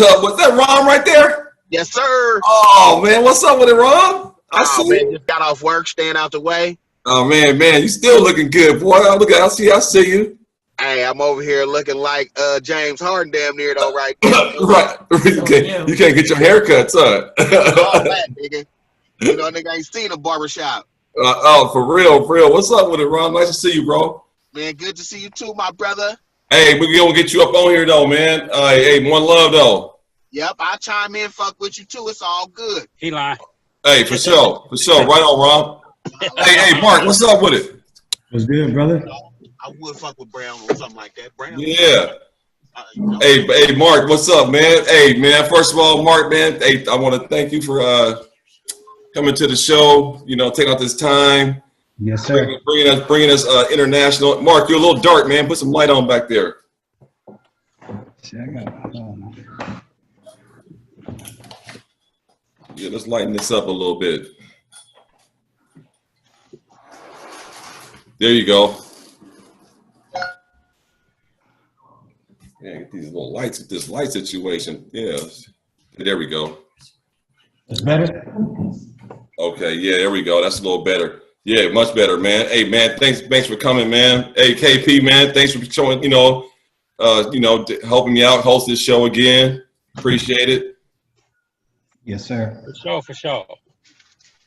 Was that Ron right there? Yes, sir. Oh man, what's up with it, Ron? I Oh see man, you. just got off work, staying out the way. Oh man, you still looking good, boy. I see you. Hey, I'm over here looking like James Harden damn near though right now. Right. You can't get your haircuts, huh? All that, nigga. You know, nigga ain't seen a barbershop. Oh, for real. What's up with it, Ron? Nice to see you, bro. Man, good to see you too, my brother. Hey, we're gonna get you up on here though, man. Hey, one love though. Yep, I chime in, fuck with you too. It's all good. He lying. Hey, for sure. Right on, Ron. Hey, Mark, what's up with it? What's good, brother? I would fuck with Brown or something like that. Brown. Yeah. Hey, Mark, what's up, man? Hey, man. First of all, Mark, man. Hey, I want to thank you for coming to the show. You know, taking out this time. Yes, sir. Bringing us international. Mark, you're a little dark, man. Put some light on back there. Yeah, let's lighten this up a little bit. There you go. Yeah, get these little lights with this light situation. Yeah, there we go. That's better? Okay, yeah, there we go. That's a little better. Yeah, much better, man. Hey, man, thanks for coming, man. Hey, KP, man, thanks for showing, helping me out, host this show again. Appreciate it. Yes, sir. For sure.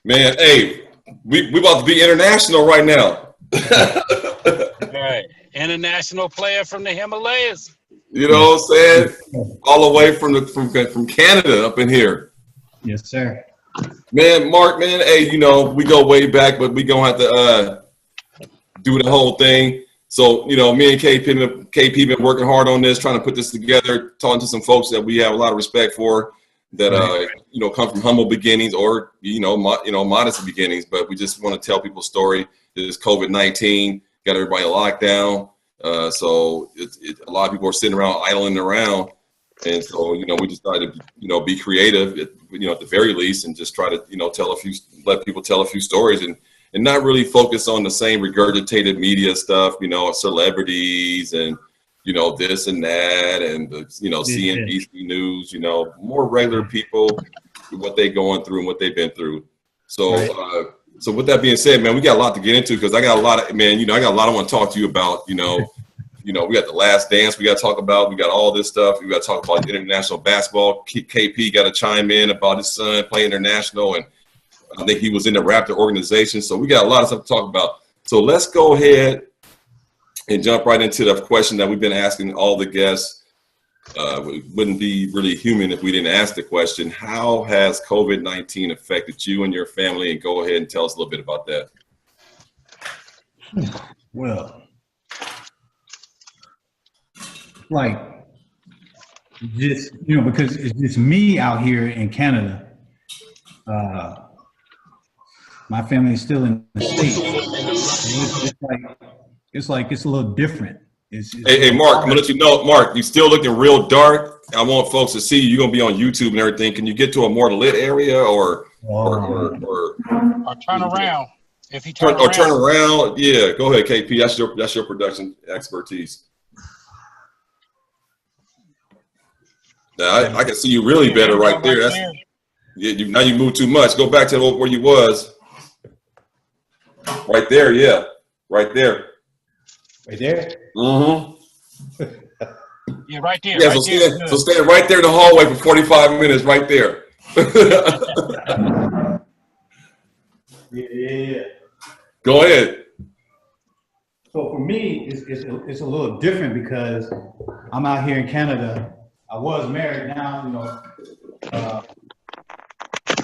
Man, hey, we about to be international right now. All right. International player from the Himalayas. You know what I'm saying? All the way from Canada up in here. Yes, sir. Man, Mark, man, hey, we go way back, but we gonna have to do the whole thing. So, me and KP been working hard on this, trying to put this together, talking to some folks that we have a lot of respect for, that come from humble beginnings or modest beginnings. But we just want to tell people's story. This COVID-19 got everybody locked down, so a lot of people are sitting around idling around, and so we just try to be creative, at the very least, and just try to let people tell a few stories and not really focus on the same regurgitated media stuff, celebrities and this and that, and CNBC News, more regular people, what they going through and what they've been through. So, right. So with that being said, man, we got a lot to get into because I got a lot of, I got a lot I want to talk to you about. We got the Last Dance we got to talk about. We got all this stuff. We got to talk about international basketball. KP got to chime in about his son playing international, and I think he was in the Raptor organization. So we got a lot of stuff to talk about. So let's go ahead and jump right into the question that we've been asking all the guests. It wouldn't be really human if we didn't ask the question, how has COVID-19 affected you and your family? And go ahead and tell us a little bit about that. Well, just, because it's just me out here in Canada. My family is still in the States. It's a little different. Hey, Mark, I'm gonna let you know, Mark, you're still looking real dark. I want folks to see you. You're gonna be on YouTube and everything. Can you get to a more lit area or turn around? If he turn around, yeah. Go ahead, KP. That's your production expertise. Now I can see you really better right there. Now you move too much. Go back to where you was. Right there, yeah. Right there. Right there? Mm-hmm. Yeah, right there. Yeah, right so stand right there in the hallway for 45 minutes, right there. Yeah. Go ahead. So for me, it's a little different because I'm out here in Canada. I was married, now,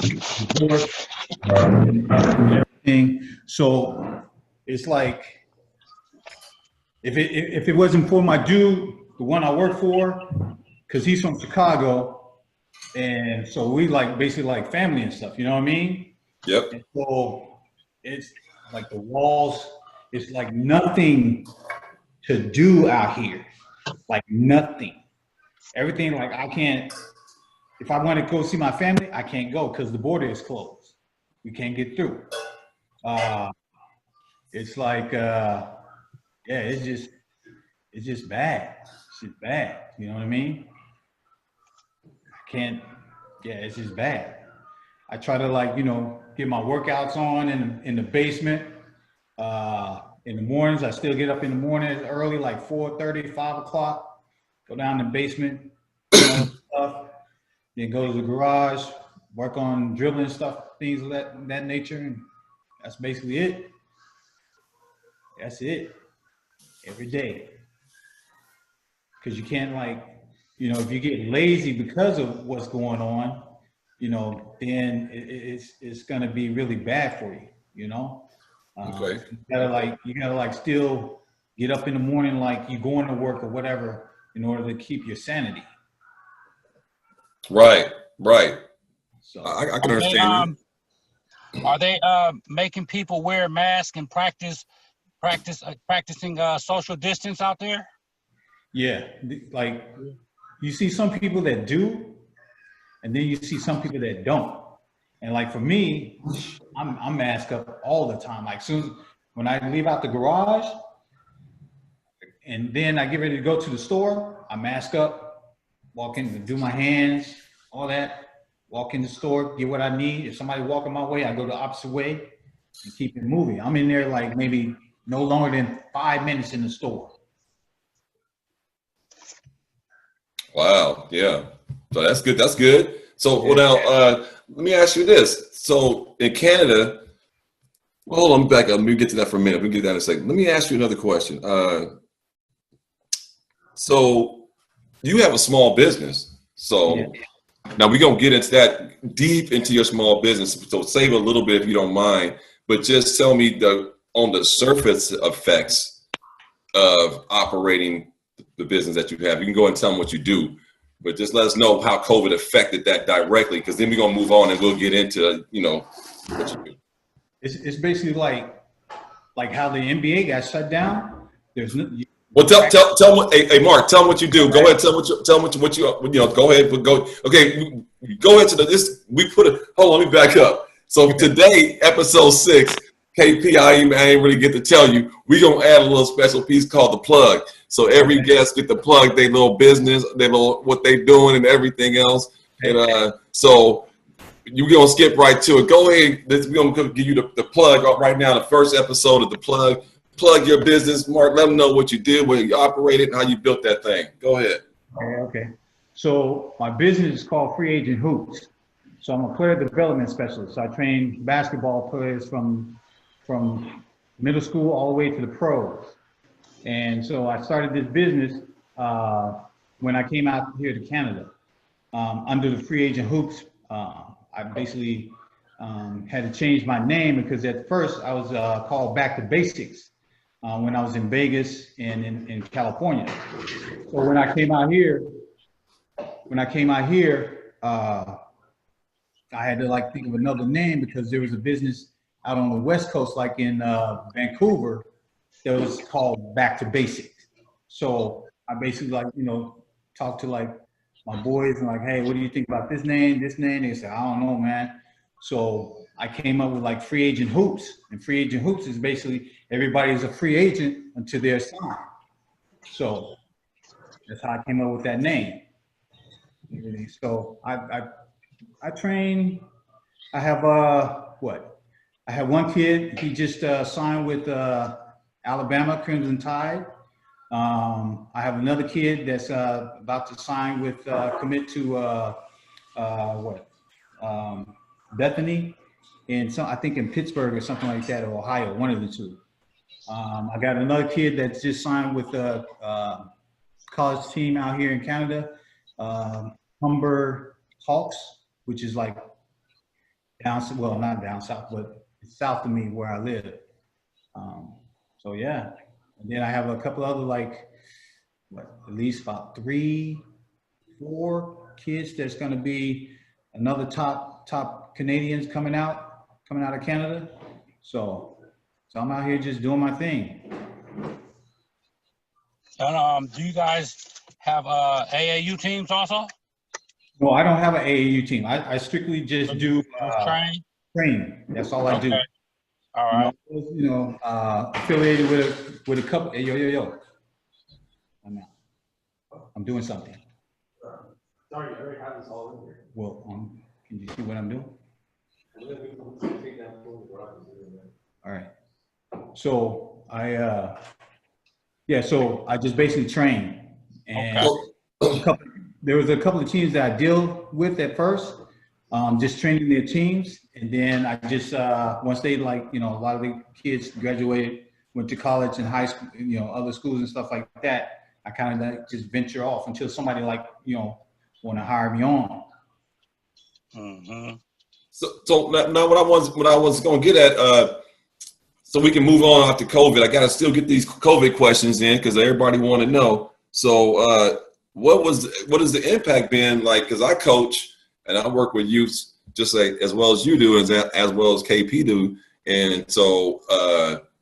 divorced, everything. So it's like, if it wasn't for my dude, the one I work for, because he's from Chicago, and so we basically like family and stuff, you know what I mean? Yep. And so it's like the walls, it's like nothing to do out here, like nothing. Everything, like I can't, if I want to go see my family, I can't go because the border is closed. We can't get through. It's like, it's just bad. It's just bad. You know what I mean? can't. Yeah, it's just bad. I try to like, you know, get my workouts on in the basement. In the mornings, I still get up in the morning early, like 4:30, 5 o'clock. Go down in the basement, do my own stuff. Then go to the garage, work on dribbling stuff, things of that nature. And that's basically it. That's it. Every day. Because you can't like, you know, if you get lazy because of what's going on, you know, then it's going to be really bad for you, you know? Okay. You gotta like still get up in the morning like you going to work or whatever in order to keep your sanity. Right. Right. So I can Are they understand you. are they making people wear masks and practicing social distance out there? yeah, like you see some people that do, and then you see some people that don't. And like for me, I'm masked up all the time. Like soon when I leave out the garage, and then I get ready to go to the store, I mask up, walk in, do my hands, all that. Walk in the store, get what I need. If somebody walking my way, I go the opposite way and keep it moving. I'm in there like maybe no longer than 5 minutes in the store. Wow. Yeah. So that's good. That's good. So well, now let me ask you this. So in Canada, well, hold on, back up. Let me get to that for a minute. We can get that in a second. Let me ask you another question. So you have a small business. So Yeah. now we're gonna get into that deep into your small business. So save a little bit if you don't mind, but just tell me on the surface effects of operating the business that you have. You can go and tell them what you do, but just let us know how COVID affected that directly, because then we're gonna move on and we'll get into what you do. It's basically like how the NBA got shut down. There's no, Well, tell what. Hey, Mark, tell them what you do. Go ahead. Tell them what you go ahead. But go. Okay, go into this. We put a hold on. Let me back up. So today, episode 6, KP. I ain't really get to tell you. We gonna add a little special piece called the plug. So every guest get to plug their little business, their little what they doing, and everything else. And so you gonna skip right to it. Go ahead. We're gonna give you the plug right now. The first episode of the plug. Plug your business, Mark. Let them know what you did, where you operated, and how you built that thing. Go ahead. Okay. So my business is called Free Agent Hoops. So I'm a player development specialist. So I train basketball players from middle school all the way to the pros. And so I started this business when I came out here to Canada under the Free Agent Hoops. I basically had to change my name because at first I was called Back to Basics. When I was in Vegas and in California. So when I came out here, I had to like think of another name because there was a business out on the West Coast, like in Vancouver, that was called Back to Basics. So I basically like, talked to like my boys and like, hey, what do you think about this name? They said, I don't know, man. So I came up with like Free Agent Hoops, and Free Agent Hoops is basically everybody's a free agent until they're signed. So that's how I came up with that name. So I train. I have I have one kid. He just signed with Alabama Crimson Tide. I have another kid that's about to sign with commit to Bethany, I think in Pittsburgh or something like that, or Ohio, one of the two. I got another kid that's just signed with a college team out here in Canada, Humber Hawks, which is like not down south, but it's south of me where I live. So yeah, and then I have a couple other at least about 3, 4 kids that's going to be another top Canadians coming out of Canada. So I'm out here just doing my thing. And do you guys have AAU teams also? No, I don't have an AAU team. I strictly just do training. That's all I do. All right. Affiliated with a couple. Hey, yo. I'm doing something. Sorry, I already have this all in here. Well, can you see what I'm doing? All right. So so I just basically train, and Okay. there was a couple of teams that I deal with at first, just training their teams, and then I just once they a lot of the kids graduated, went to college and high school, other schools and stuff like that. I kind of just venture off until somebody want to hire me on. Mm-hmm. So now what I was going to get at, so we can move on after COVID. I got to still get these COVID questions in because everybody want to know. So what has the impact been like? Because I coach and I work with youths just like as well as you do, as well as KP do, and so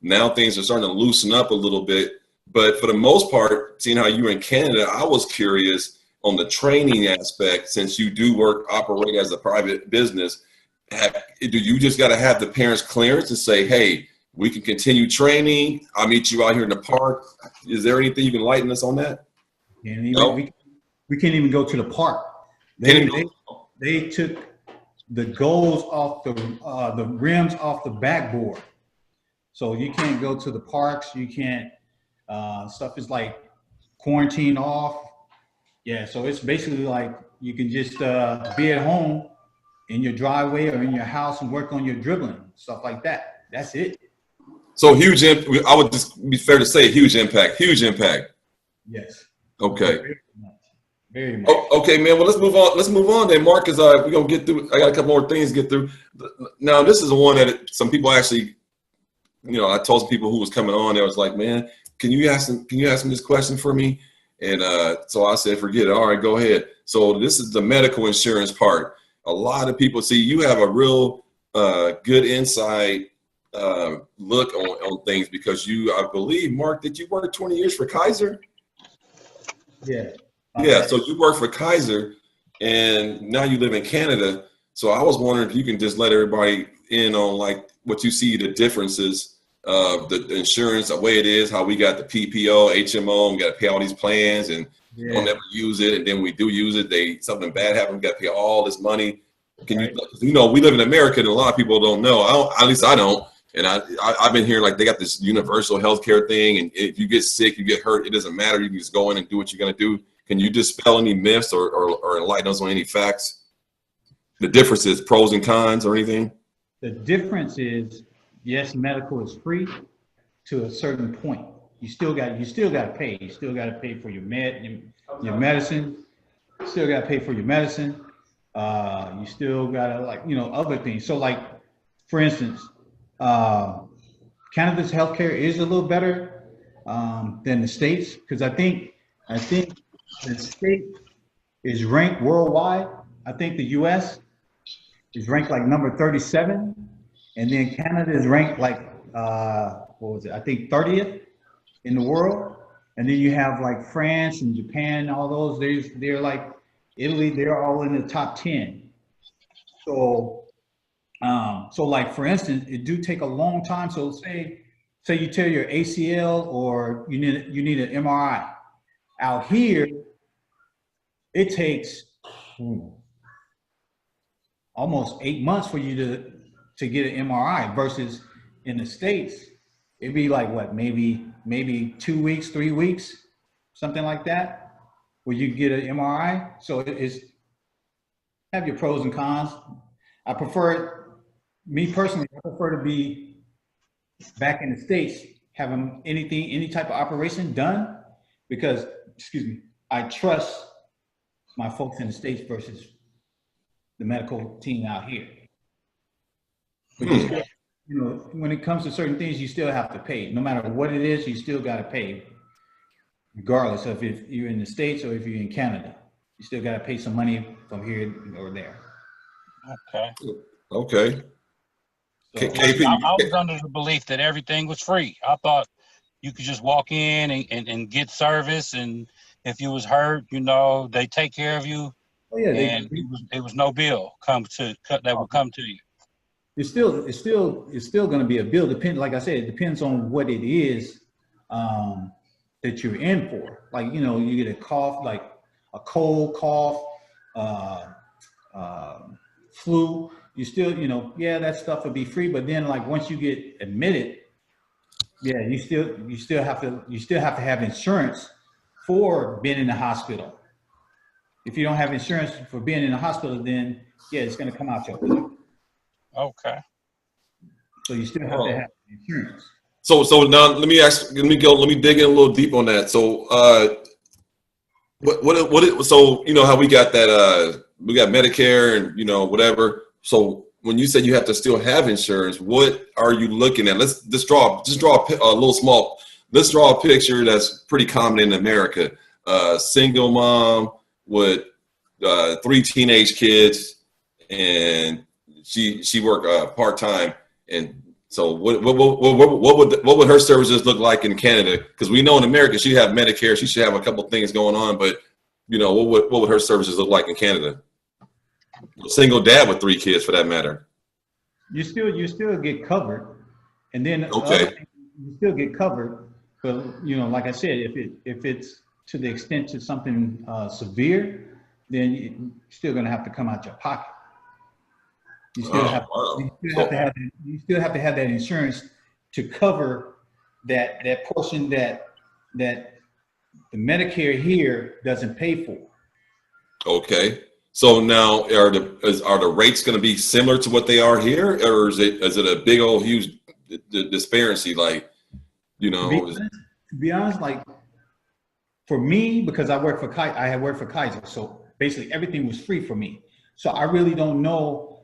now things are starting to loosen up a little bit. But for the most part, seeing how you're in Canada, I was curious on the training aspect, since you do operate as a private business. Do you just got to have the parents' clearance to say, hey, we can continue training, I'll meet you out here in the park? Is there anything you can enlighten us on that? No? We can't even go to the park. They took the goals off the rims off the backboard. So you can't go to the parks. You can't, stuff is like quarantine off. Yeah, so it's basically like you can just be at home in your driveway or in your house and work on your dribbling, stuff like that. That's it. So huge, I would just be fair to say huge impact. Yes. Okay. Very much. Oh, okay, man. Well, let's move on then, Mark, because we're going to get through. I got a couple more things to get through. Now, this is the one that some people actually, I told some people who was coming on, they was like, man, can you ask them this question for me? And so I said, forget it. All right, go ahead. So this is the medical insurance part. A lot of people see you have a real good insight look on things because I believe, Mark, did you work 20 years for Kaiser? Yeah. Yeah, so you work for Kaiser and now you live in Canada. So I was wondering if you can just let everybody in on like what you see the differences of the insurance, the way it is, how we got the PPO, HMO, we got to pay all these plans and don't ever use it. And then we do use it. Something bad happens, we got to pay all this money. Can you, we live in America and a lot of people don't know. At least I don't. And I've been hearing like they got this universal healthcare thing. And if you get sick, you get hurt, it doesn't matter. You can just go in and do what you're going to do. Can you dispel any myths or enlighten us on any facts? The differences, pros and cons or anything? The difference is, yes, medical is free to a certain point. You still got to pay. You still got to pay for your medicine. You still got to pay for your medicine. You still got to other things. So like, for instance, Canada's healthcare is a little better than the States, because I think the state is ranked worldwide. I think the US is ranked like number 37, and then Canada is ranked like what was it? I think 30th in the world. And then you have like France and Japan, all those. They're like Italy. They're all in the top 10. So like for instance, it do take a long time. So say you tear your ACL or you need an MRI. Out here, it takes almost 8 months for you to get an MRI, versus in the States, it'd be like what, maybe 2 weeks, 3 weeks, something like that, where you get an MRI. So it's have your pros and cons. Me personally, I prefer to be back in the States, having any type of operation done, because, I trust my folks in the States versus the medical team out here. But when it comes to certain things, you still have to pay. No matter what it is, you still got to pay, regardless of if you're in the States or if you're in Canada. You still got to pay some money from here or there. Okay. So, I was under the belief that everything was free. I thought you could just walk in and get service, and if you was hurt, they take care of you. Oh yeah, and it was no bill that would come to you. It's still going to be a bill. Like I said, it depends on what it is that you're in for. Like you get a cough, like a cold cough, uh, flu, you still, yeah, that stuff would be free. But then, like once you get admitted, yeah, you still have to have insurance for being in the hospital. If you don't have insurance for being in the hospital, then yeah, it's going to come out your pocket. Okay. So you still have to have insurance. So now let me dig in a little deep on that. So so you know how we got that we got Medicare and whatever. So when you said you have to still have insurance, what are you looking at? Let's just draw a little small. Let's draw a picture that's pretty common in America. Single mom with 3 teenage kids, and she work part time. And so what would her services look like in Canada? Because we know in America she have Medicare, she should have a couple things going on, but what would her services look like in Canada? Single dad with 3 kids, for that matter. You still get covered, and then Okay. you still get covered. But like I said, if it's to the extent to something severe, then you're still going to have to come out your pocket. You still have to have that insurance to cover that portion that the Medicare here doesn't pay for. Okay. So now are the rates going to be similar to what they are here, or is it a big old huge disparity? Like, To be honest, like for me, because I had worked for Kaiser, so basically everything was free for me. So I really don't know.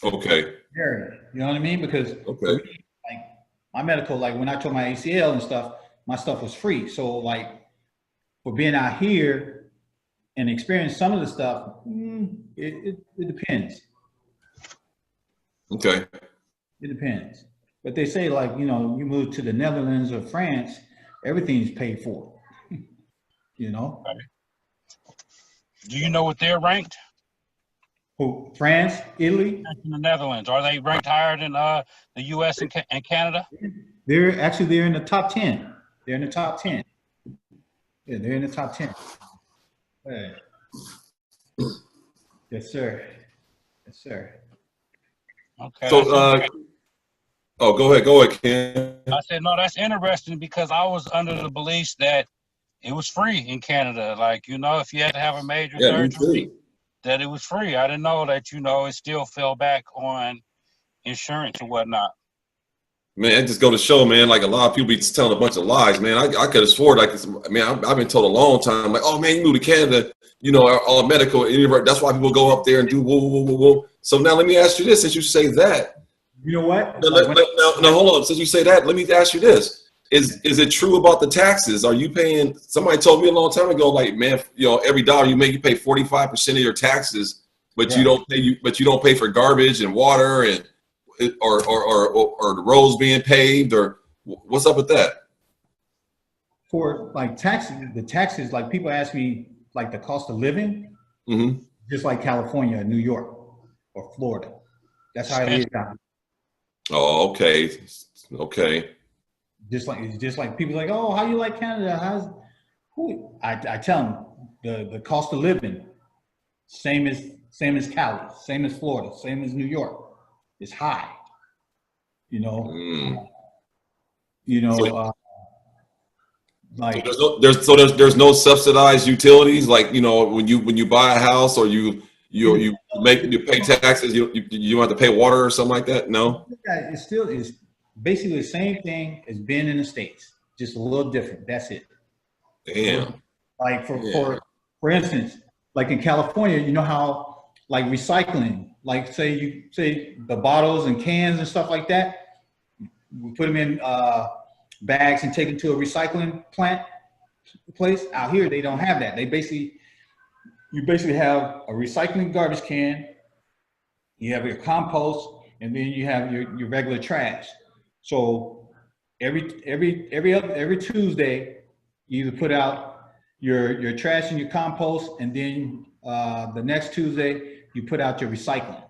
Okay. You know what I mean? Because Okay. for me, like my medical, like when I tore my ACL and stuff, my stuff was free. So like for being out here and experience some of the stuff, it depends. Okay. It depends. But they say like, you move to the Netherlands or France, everything's paid for. Right. Do you know what they're ranked? Who? France, Italy? In the Netherlands, are they ranked higher than the U.S. and Canada? They're in the top 10. They're in the top 10. Yeah, they're in the top 10. Right. Yes, sir. Yes, sir. Okay. So, go ahead, Ken. I said, no, that's interesting because I was under the belief that it was free in Canada. Like, if you had to have a major surgery, that it was free. I didn't know that, it still fell back on insurance and whatnot. Man, it just go to show, man, like a lot of people be telling a bunch of lies, man. I could have swore, like, I've been told a long time, like, oh, man, you moved to Canada, all medical. That's why people go up there and do whoa, whoa, whoa, whoa. So now let me ask you this, since you say that. You know what? Now, hold on. Since you say that, let me ask you this. Is it true about the taxes? Are you paying, somebody told me a long time ago, like, man, every dollar you make, you pay 45% of your taxes, but Right. you don't pay for garbage and water and or the roads being paved, or what's up with that? For like taxes, the taxes, like people ask me like the cost of living, just like California, New York, or Florida. That's how it is down here. Oh, okay. Okay. Just like people like, oh, how you like Canada? I tell them the cost of living, same as Cali, same as Florida, same as New York. It's high. Like There's no subsidized utilities, like when you buy a house or you pay taxes, you don't have to pay water or something like that. No. It still is basically the same thing as being in the States, just a little different. That's it. Damn. Like for instance, like in California, you know how like recycling, like say the bottles and cans and stuff like that, we put them in bags and take them to a recycling place. Out here, they don't have that. You basically have a recycling garbage can, you have your compost, and then you have your regular trash. So every Tuesday, you either put out your trash and your compost, and then the next Tuesday you put out your recycling.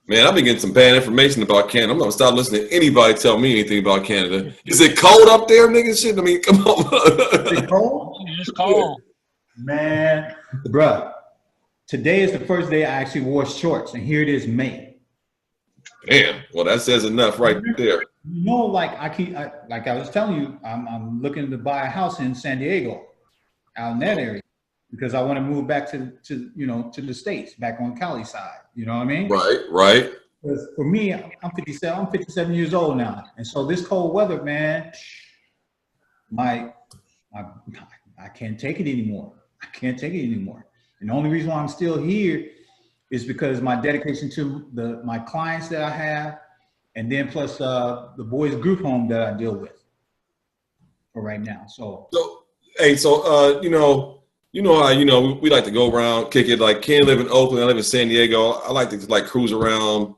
Man, I've been getting some bad information about Canada. I'm gonna stop listening to anybody tell me anything about Canada. Is it cold up there, nigga? Shit, I mean, come on. Is it cold? It's cold. Man, bruh. Today is the first day I actually wore shorts, and here it is May. Damn. Well, that says enough right there. You know, like like I was telling you, I'm looking to buy a house in San Diego, out in that area, because I want to move back to the States, back on Cali side. You know what I mean? Right. Because for me, I'm 57. I'm 57 years old now, and so this cold weather, man, I can't take it anymore. I can't take it anymore. And the only reason why I'm still here is because my dedication to my clients that I have, and then plus the boys group home that I deal with for right now. So hey, so you know how we like to go around, kick it. Like Ken live in Oakland, I live in San Diego. I like to like cruise around,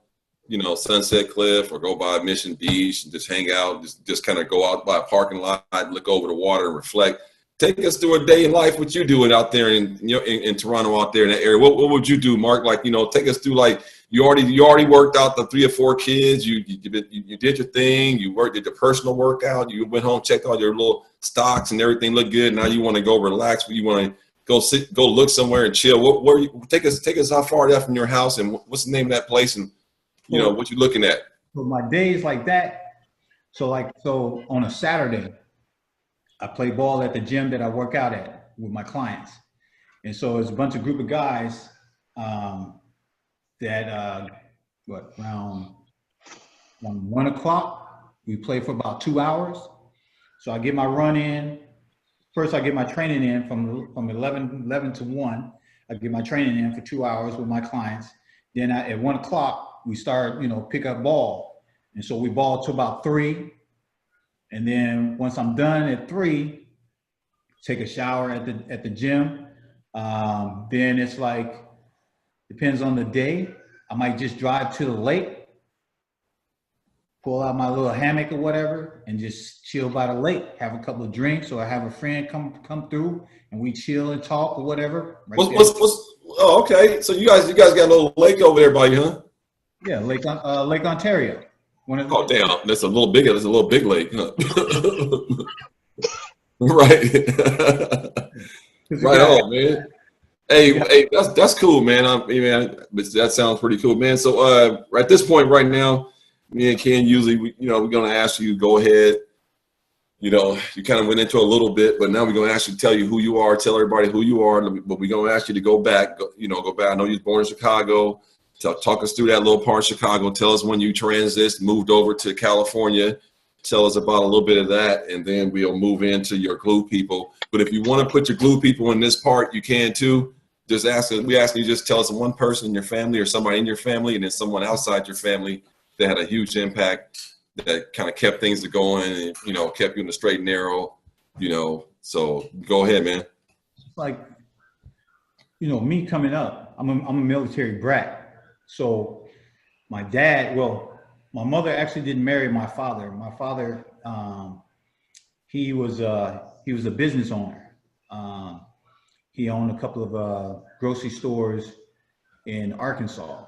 Sunset Cliff or go by Mission Beach and just hang out, just kind of go out by a parking lot, look over the water and reflect. Take us through a day in life. What you doing out there in Toronto, out there in that area? What would you do, Mark? Like, take us through. Like, you already worked out the 3 or 4 kids. You did your thing. You did the personal workout. You went home, checked all your little stocks and everything looked good. Now you want to go relax. You want to go look somewhere and chill. Take us how far that from your house, and what's the name of that place, and what you looking at? So my days like that. So on a Saturday, I play ball at the gym that I work out at with my clients. And so it's a bunch of group of guys that around 1 o'clock, we play for about 2 hours. So I get my run in. First, I get my training in from 11 to 1. I get my training in for 2 hours with my clients. Then at 1 o'clock, we start, pick up ball. And so we ball to about 3. And then once I'm done at 3, take a shower at the gym. Then it's like, depends on the day. I might just drive to the lake, pull out my little hammock or whatever, and just chill by the lake, have a couple of drinks, or I have a friend come through and we chill and talk or whatever. Oh, okay. So you guys got a little lake over there by you, huh? Yeah, Lake Ontario. Oh, damn! That's a little big. That's a little big lake, huh? Right. Right on, man. Hey, that's cool, man. That sounds pretty cool, man. So, at this point right now, me and Ken usually, we're gonna ask you to go ahead. You kind of went into a little bit, but now we're gonna ask you to tell you who you are, tell everybody who you are. But we're gonna ask you to go back. Go back. I know you was born in Chicago. Talk us through that little part of Chicago. Tell us when you moved over to California. Tell us about a little bit of that, and then we'll move into your glue people. But if you want to put your glue people in this part, you can too. We ask you just tell us one person in your family or somebody in your family, and then someone outside your family that had a huge impact that kind of kept things going and, kept you in the straight and narrow, So go ahead, man. Like, me coming up, I'm a military brat. So my mother actually didn't marry my father. My father, he was a business owner. He owned a couple of grocery stores in Arkansas.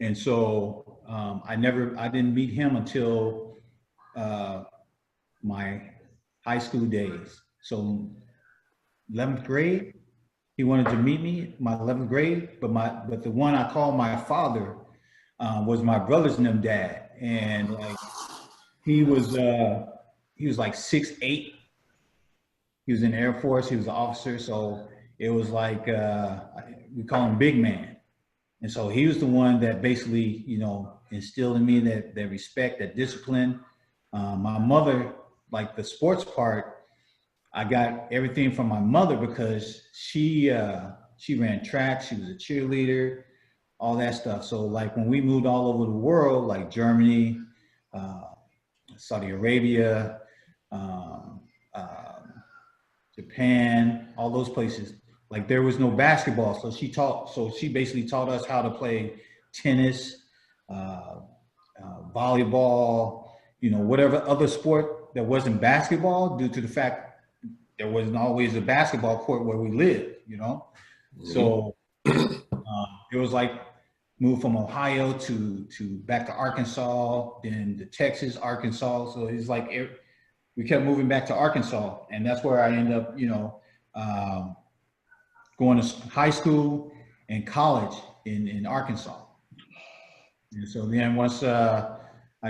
And so I didn't meet him until my high school days. So 11th grade, he wanted to meet me, my 11th grade, but the one I called my father was my brother's and them dad. And like, he was like 6'8". He was in the Air Force, he was an officer. So it was like, we call him big man. And so he was the one that basically, instilled in me that respect, that discipline. My mother, like the sports part, I got everything from my mother because she ran track, she was a cheerleader, all that stuff. So like when we moved all over the world, like Germany, Saudi Arabia, Japan, all those places, like there was no basketball. So she basically taught us how to play tennis, volleyball, whatever other sport that wasn't basketball, due to the fact there wasn't always a basketball court where we lived, Mm-hmm. So it was like moved from Ohio to back to Arkansas, then to Texas, Arkansas. So it's like we kept moving back to Arkansas, and that's where I ended up, going to high school and college in Arkansas. And so then once I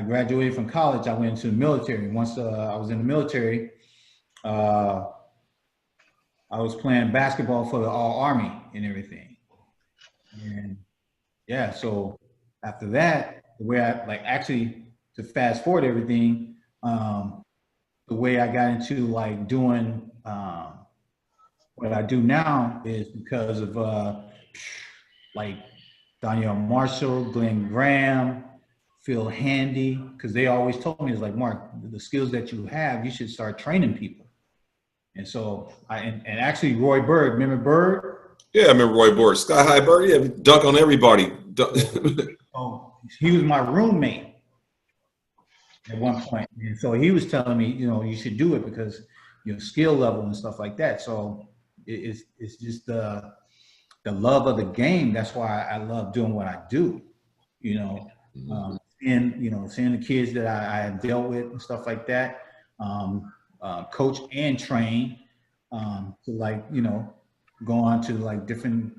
graduated from college, I went into the military. Once I was in the military, I was playing basketball for the All Army and everything. And yeah, so after that, the way I like actually to fast forward everything, the way I got into like doing what I do now is because of like Danielle Marshall, Glenn Graham, Phil Handy, because they always told me, it's like, Mark, the skills that you have, you should start training people. And so and actually Roy Bird, remember Bird? Yeah, I remember Roy Bird, Sky High Bird. Yeah, dunk on everybody. Oh, he was my roommate at one point. And so he was telling me, you should do it because your skill level and stuff like that. So it's just the love of the game. That's why I love doing what I do, and seeing the kids that I have dealt with and stuff like that, coach and train, to like, go on to like different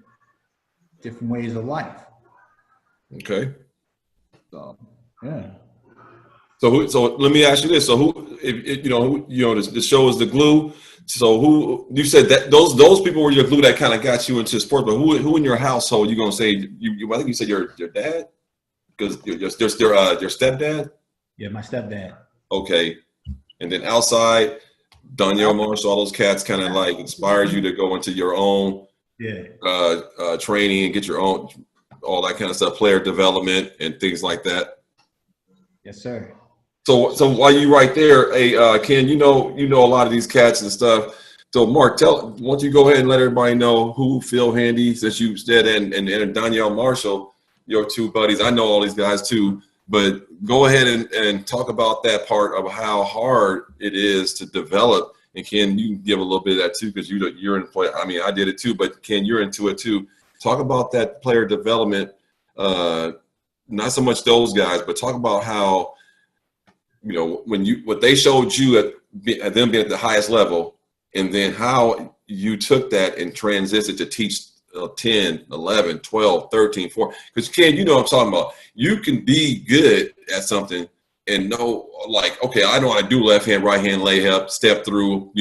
ways of life. Okay. So yeah. So let me ask you this. So who, if the show is the glue. So who, you said that those people were your glue that kind of got you into sports, but who in your household you gonna say I think you said your dad, because your stepdad. Yeah, my stepdad. Okay, and then outside, Danielle Marshall, all those cats kind of like inspires you to go into your own training and get your own, all that kind of stuff, player development and things like that. Yes, sir. So while you right there, hey Ken, you know a lot of these cats and stuff. So Mark, why don't you go ahead and let everybody know who Phil Handy, since you said, and Danielle Marshall, your two buddies. I know all these guys too, but go ahead and talk about that part of how hard it is to develop. And Ken, you can give a little bit of that too, because you're in play. I mean, I did it too, but Ken, you're into it too. Talk about that player development. Not so much those guys, but talk about how, what they showed you at them being at the highest level, and then how you took that and transitioned to teach 10, 11, 12, 13, 14. Because Ken, you know what I'm talking about. You can be good at something and know, like, okay, I know how to do left hand, right hand layup, step through,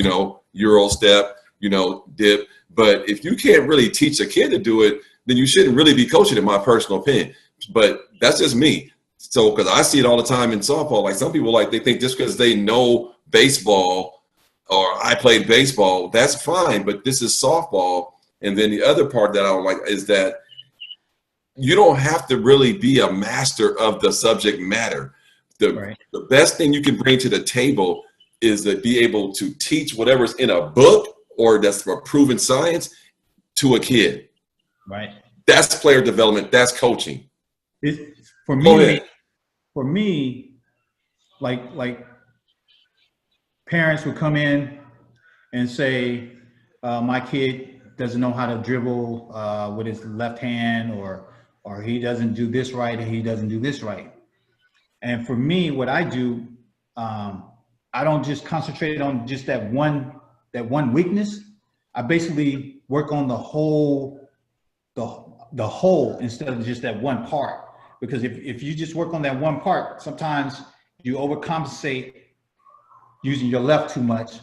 Euro step, dip. But if you can't really teach a kid to do it, then you shouldn't really be coaching, in my personal opinion. But that's just me. So, because I see it all the time in softball, like some people, like, they think just because they know baseball or I played baseball, that's fine, but this is softball. And then the other part that I don't like is that you don't have to really be a master of the subject matter. The best thing you can bring to the table is to be able to teach whatever's in a book or that's a proven science to a kid. Right. That's player development. That's coaching. For me, like parents would come in and say, my kid doesn't know how to dribble with his left hand, or he doesn't do this right, and he doesn't do this right. And for me, what I do, I don't just concentrate on just that one weakness. I basically work on the whole instead of just that one part. Because if you just work on that one part, sometimes you overcompensate using your left too much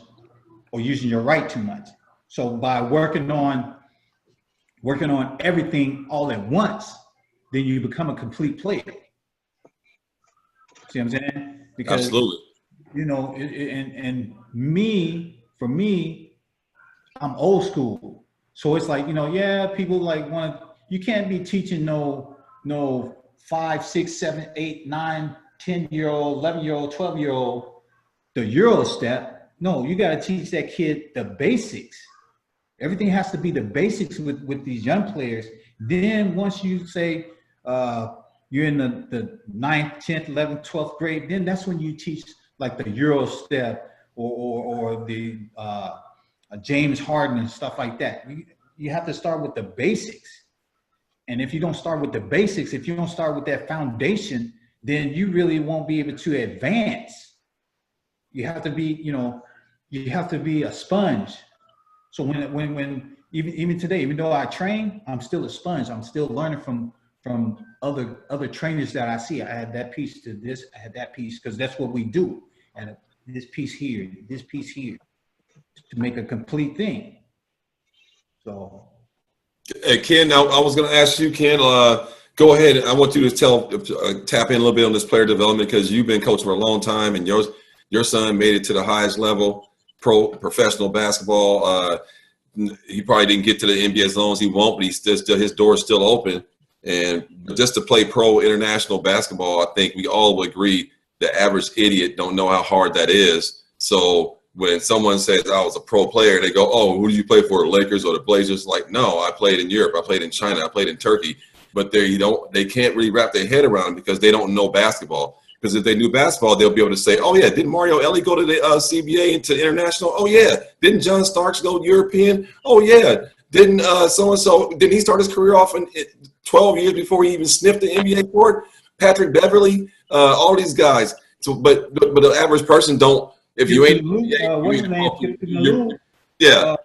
or using your right too much. So by working on everything all at once, then you become a complete player. See what I'm saying? Because, absolutely. For me, I'm old school. So it's like, people like you can't be teaching no 5, 6, 7, 8, 9, 10-year-old, 11-year-old, 12-year-old, the Euro step. No, you got to teach that kid the basics. Everything has to be the basics with these young players. Then once you say you're in the 9th, 10th, 11th, 12th grade, then that's when you teach like the Euro step or the James Harden and stuff like that. You have to start with the basics. And if you don't start with the basics, if you don't start with that foundation, then you really won't be able to advance. You have to be, you have to be a sponge. So when even today, even though I train, I'm still a sponge. I'm still learning from other trainers that I see. I had that piece to this, I had that piece, because that's what we do. And this piece here, this piece here, to make a complete thing. So. Hey, Ken, I was going to ask you, Ken, go ahead. I want you to tap in a little bit on this player development, because you've been coaching for a long time, and your son made it to the highest level, professional basketball. He probably didn't get to the NBA as long as he won't, but he's still his door is still open. And just to play pro international basketball, I think we all would agree the average idiot don't know how hard that is. So when someone says I was a pro player, they go, "Oh, who did you play for, the Lakers or the Blazers?" Like, no, I played in Europe, I played in China, I played in Turkey. But they can't really wrap their head around it because they don't know basketball. Because if they knew basketball, they'll be able to say, "Oh yeah, didn't Mario Elie go to the CBA into international? Oh yeah, didn't John Starks go European? Oh yeah, didn't so and so? Didn't he start his career off in 12 years before he even sniffed the NBA court? Patrick Beverly, all these guys." So, but the average person don't. If you ain't, what's his name? Yeah.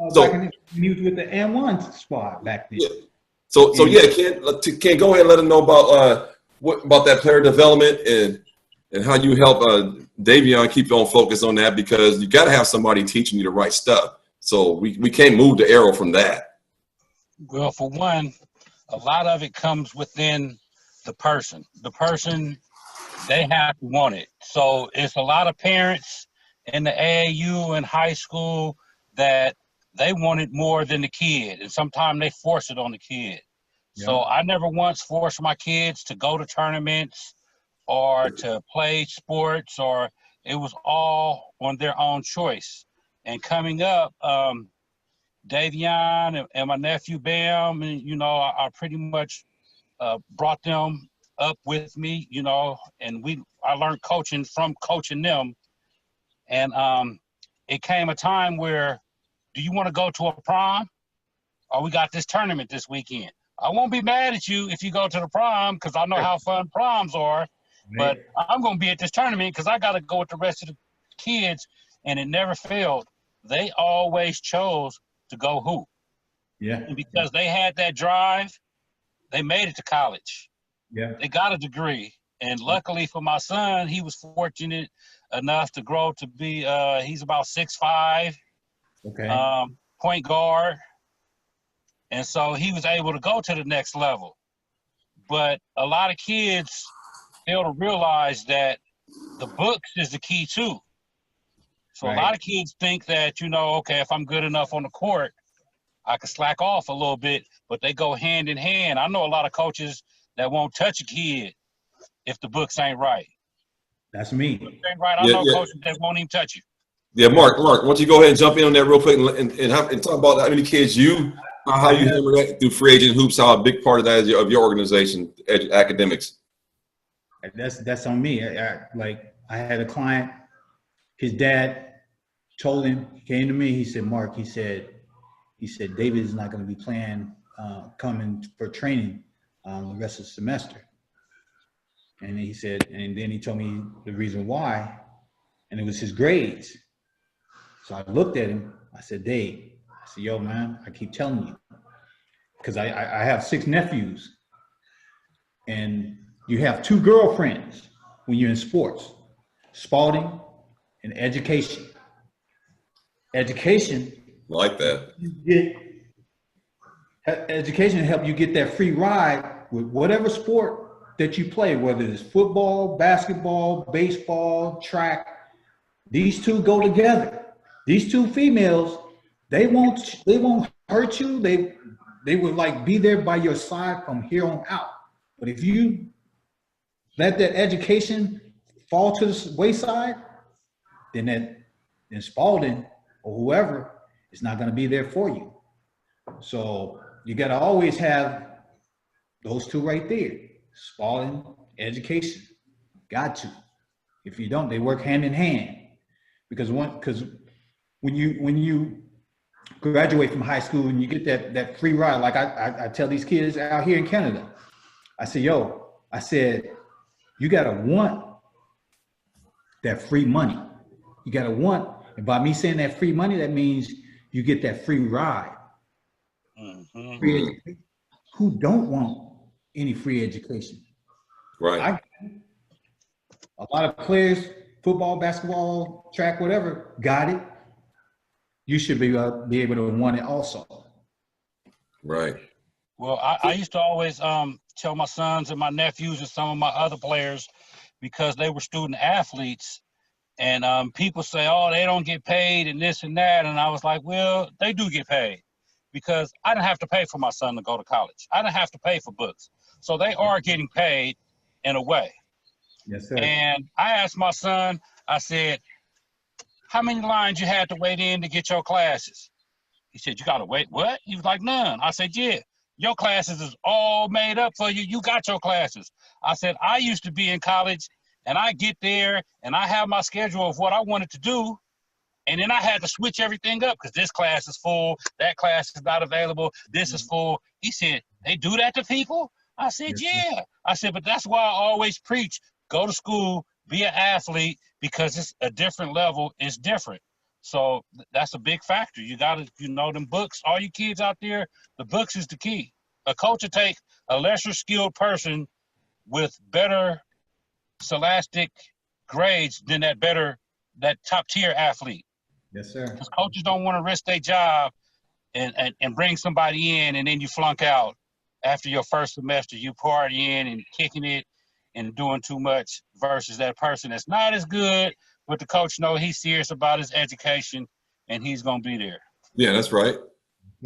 So back when he was with the M1 squad back then. Yeah. So yeah, Ken, go ahead and let them know about that player development and how you help Davion keep on focus on that, because you got to have somebody teaching you the right stuff. So we can't move the arrow from that. Well, for one, a lot of it comes within the person. The person, they have to want it. So it's a lot of parents in the AAU and high school that they want it more than the kid, and sometimes they force it on the kid. Yeah. So I never once forced my kids to go to tournaments or to play sports, or it was all on their own choice. And coming up, Davion and my nephew Bam, and I pretty much brought them up with me, and I learned coaching from coaching them. And it came a time where, do you want to go to a prom? Or we got this tournament this weekend. I won't be mad at you if you go to the prom, because I know how fun proms are. But I'm going to be at this tournament because I got to go with the rest of the kids. And it never failed. They always chose to go hoop. Yeah. And because they had that drive, they made it to college. Yeah. They got a degree. And luckily for my son, he was fortunate enough to grow to be, he's about 6'5". Okay. Point guard. And so he was able to go to the next level. But a lot of kids fail to realize that the books is the key too. So A lot of kids think that, okay, if I'm good enough on the court, I can slack off a little bit, but they go hand in hand. I know a lot of coaches that won't touch a kid if the books ain't right. That's me. Ain't right. I know coaches that won't even touch you. Yeah, Mark, why don't you go ahead and jump in on that real quick and talk about how many kids how you handle that through free agent hoops, how a big part of that is of your organization, academics. That's on me. I had a client, his dad told him, he came to me, he said, "Mark," he said, "David is not going to be playing, coming for training the rest of the semester." And he said, and then he told me the reason why, and it was his grades. So I looked at him, I said, "Dave," I said, "Yo, man, I keep telling you, because I have 6 nephews, and you have 2 girlfriends when you're in sports, Spalding and education. Education. Like that. Education help you get that free ride with whatever sport that you play, whether it's football, basketball, baseball, track. These two go together. These 2 females, they won't hurt you. They will be there by your side from here on out. But if you let that education fall to the wayside, then Spalding or whoever is not going to be there for you. So you got to always have those 2 right there: Spalding, education. Got to. If you don't, they work hand in hand. Because when you graduate from high school and you get that free ride. Like I tell these kids out here in Canada, I say, yo, I said, you gotta want that free money. You gotta want, and by me saying that free money, that means you get that free ride. Mm-hmm. Free education. Who don't want any free education? Right. A lot of players, football, basketball, track, whatever, got it. You should be able to want it also. Right. Well, I used to always tell my sons and my nephews and some of my other players, because they were student athletes, and people say, oh, they don't get paid and this and that. And I was like, well, they do get paid, because I didn't have to pay for my son to go to college. I didn't have to pay for books. So they are getting paid in a way. Yes, sir. And I asked my son, I said, how many lines you had to wait in to get your classes? He said, you got to wait, what? He was like, none. I said, yeah, your classes is all made up for you. You got your classes. I said, I used to be in college, and I get there and I have my schedule of what I wanted to do. And then I had to switch everything up because this class is full, that class is not available, this is full. He said, they do that to people? I said, yeah. I said, but that's why I always preach, go to school, be an athlete, because it's a different level, it's different. So that's a big factor. You got to, them books, all you kids out there, the books is the key. A coach will take a lesser skilled person with better scholastic grades than that top tier athlete. Yes, sir. Because coaches don't want to risk their job and bring somebody in, and then you flunk out after your first semester. You partying and kicking it and doing too much, versus that person that's not as good, but the coach knows he's serious about his education and he's going to be there. Yeah, that's right.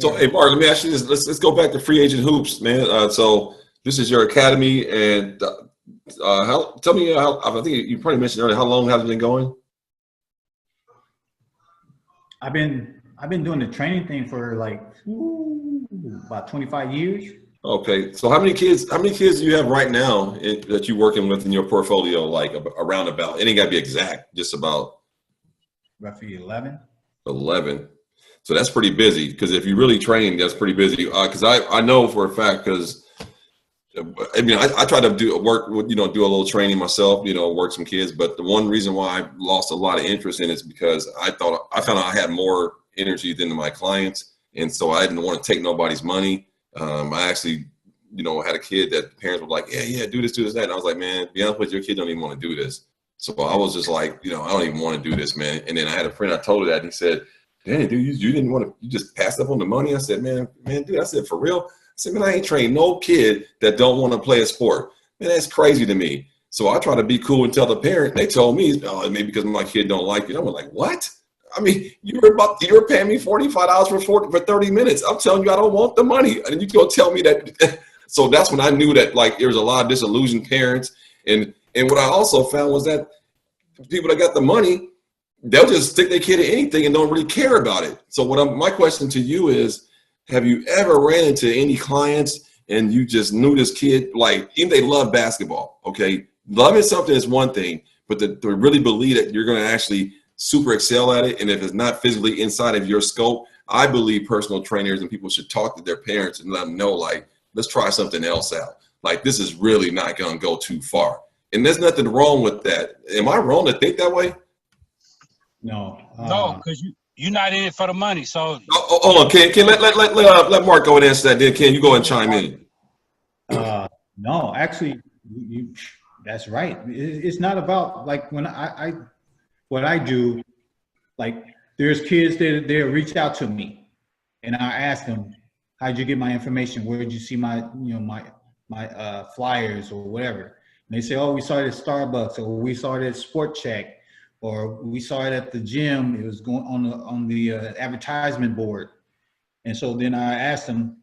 So, hey, Mark, let me ask you this. Let's go back to free agent hoops, man. So this is your academy, and tell me how. I think you probably mentioned earlier. How long has it been going? I've been doing the training thing for like about 25 years. Okay, so how many kids do you have right now that you're working with in your portfolio? Like around about, it ain't got to be exact, just about Roughly 11. 11. So that's pretty busy, because if you really train, that's pretty busy. Because I know for a fact, because I mean, I try to do a little training myself, work some kids. But the one reason why I lost a lot of interest in it is because I found out I had more energy than my clients. And so I didn't want to take nobody's money. I actually, had a kid that the parents were like, yeah, do this, that. And I was like, man, be honest with you, your kid don't even want to do this. So I was just like, I don't even want to do this, man. And then I had a friend, I told her that, and he said, Danny, dude, you didn't want to, you just passed up on the money. I said, man, dude, I said, for real? I said, man, I ain't trained no kid that don't want to play a sport. Man, that's crazy to me. So I try to be cool and tell the parent. They told me, oh, maybe because my kid don't like it. I was like, what? I mean, you were paying me $45 for 30 minutes. I'm telling you, I don't want the money. And you go tell me that. So that's when I knew that, like, there was a lot of disillusioned parents. And what I also found was that people that got the money, they'll just stick their kid in anything and don't really care about it. So my question to you is, have you ever ran into any clients and you just knew this kid, like, even they love basketball, okay? Loving something is one thing, but to really believe that you're going to actually super excel at it, and if it's not physically inside of your scope, I believe personal trainers and people should talk to their parents and let them know, like, let's try something else out. Like, this is really not going to go too far. And there's nothing wrong with that. Am I wrong to think that way? No. No, because you're not in it for the money. So hold on, Ken. Let Mark go and answer that. Then Ken, you go and chime in. No, actually, that's right. It's not about, like, when what I do. Like, there's kids that they'll reach out to me, and I ask them, "How'd you get my information? Where did you see my my flyers or whatever?" And they say, "Oh, we saw it at Starbucks, or we saw it at Sport Check, or we saw it at the gym. It was going on the advertisement board." And so then I asked them,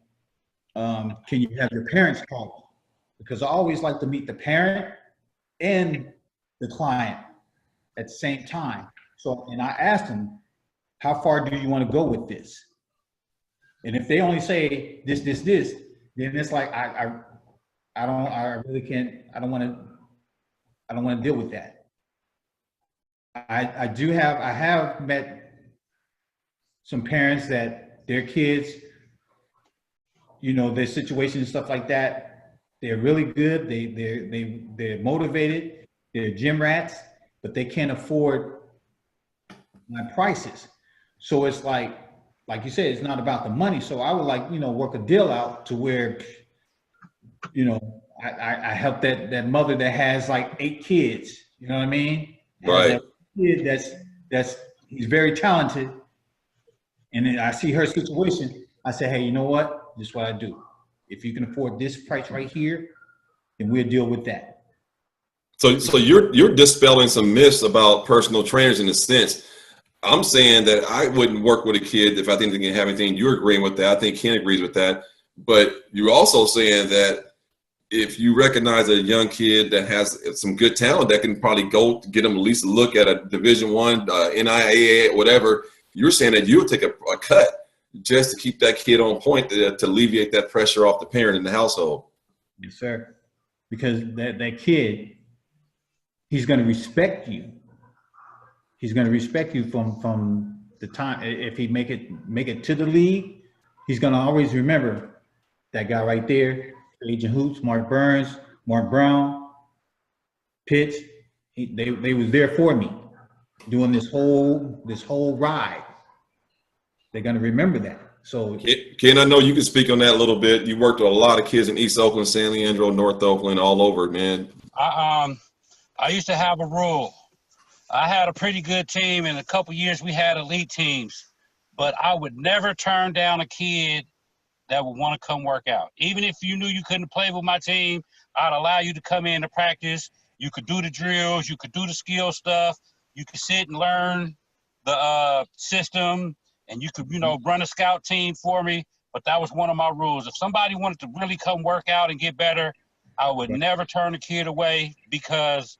"Can you have your parents call?" Because I always like to meet the parent and the client at the same time. So, and I asked them, "How far do you want to go with this?" And if they only say this, then it's like I really can't. I don't want to deal with that. I have met some parents that their kids, their situation and stuff like that, they're really good. They're motivated. They're gym rats, but they can't afford my prices. So it's like you said, it's not about the money. So I would work a deal out to where, I help that mother that has like 8 kids. You know what I mean? Right. Has a kid he's very talented, and then I see her situation. I say, hey, you know what? This is what I do. If you can afford this price right here, then we'll deal with that. So you're dispelling some myths about personal trainers in a sense. I'm saying that I wouldn't work with a kid if I think they can have anything. You're agreeing with that. I think Ken agrees with that. But you're also saying that if you recognize a young kid that has some good talent that can probably go get them at least a look at a Division I, NIAA, whatever, you're saying that you'll take a cut just to keep that kid on point to alleviate that pressure off the parent in the household. Yes, sir. Because that kid, he's going to respect you. He's going to respect you from the time. If he make it to the league, he's going to always remember that guy right there, Agent Hoops, Mark Burns, Mark Brown, Pitts. They was there for me doing this whole ride. They're going to remember that. So, Ken, I know you can speak on that a little bit. You worked with a lot of kids in East Oakland, San Leandro, North Oakland, all over, man. I used to have a rule. I had a pretty good team. In a couple years, we had elite teams, but I would never turn down a kid that would want to come work out. Even if you knew you couldn't play with my team, I'd allow you to come in to practice. You could do the drills. You could do the skill stuff. You could sit and learn the system, and you could, run a scout team for me. But that was one of my rules. If somebody wanted to really come work out and get better, I would never turn a kid away, because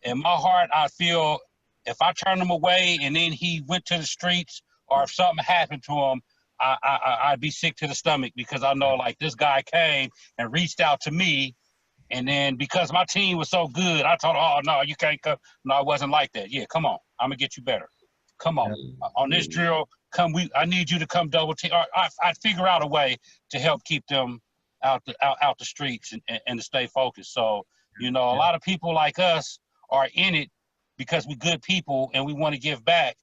in my heart, I feel if I turn him away and then he went to the streets, or if something happened to him, I'd be sick to the stomach, because I know, like, this guy came and reached out to me, and then because my team was so good, I told him, oh, no, you can't come. No, it wasn't like that. Yeah, come on. I'm going to get you better. Come on. On this drill, I need you to come double team. I'd figure out a way to help keep them out the streets and to stay focused. So, a lot of people like us are in it because we're good people and we want to give back.